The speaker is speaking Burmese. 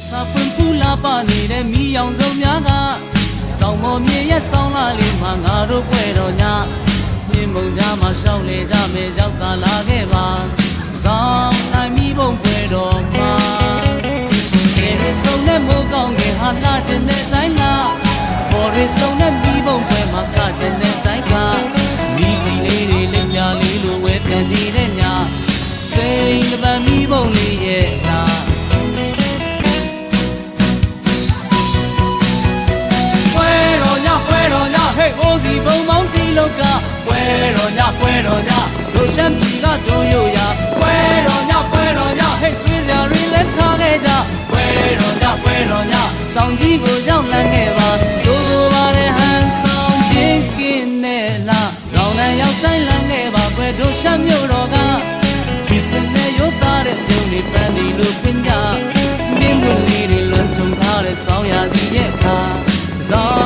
စာပွင့်ပူလာပါနေတဲ့မိအောင်စုံများကတောင်ပေါ်မြေရဲ့ဆောင်းလာလေးမှာငါတို့ပွဲတော်ညမြင်မုံကြမှာရှောင်းလေကြမယ်ရောက်သာလာခဲ့ပါဇောင်းနိုင်မိဘုံပွဲတော်မှာခြေရဆုံးနဲ့မိုးကောင်းငယ်ဟာလာခြင်းတဲ့တိုင်းလားပေါ်ရဆုံးနဲ့မိဘုံပွဲမှာကခြင်းတဲ့တိုင်းကမိကြီးလေးတွေလက်ပြလေးလိုဝဲပြန်နေတဲ့ညစိတ်တပံမိဘုံလေးရဲ့နာပွဲတော်ညဟဲ့အိုးစီဘုံမောင်းတီလောကပွဲတော်ညတို့ရှမ်းပြည်ကတို့ရိုးရပွဲတော်ညဟဲ့ဆွေးစရာတွေလည်းထားခဲ့ကြပွဲတော်ညတောင်ကြီးကိုရောက်လန်းခဲ့ပါကျိုးဆိုပါတဲ့ဟန်ဆောင်ချင်းကင်းနဲ့လားဇောင်းနဲ့ရောက်တိုင်းလန်းခဲ့ပါပွဲတို့ရှမ်းမြို့တော်ကဒီစင်နဲ့ရိုးသားတဲ့ပြုံးလေးပန်းဒီလိုပညာမြင့်ပွင့်လေးတွေလွန်ချုံထားတဲ့ဆောင်းရာသီရဲ့အခါဇော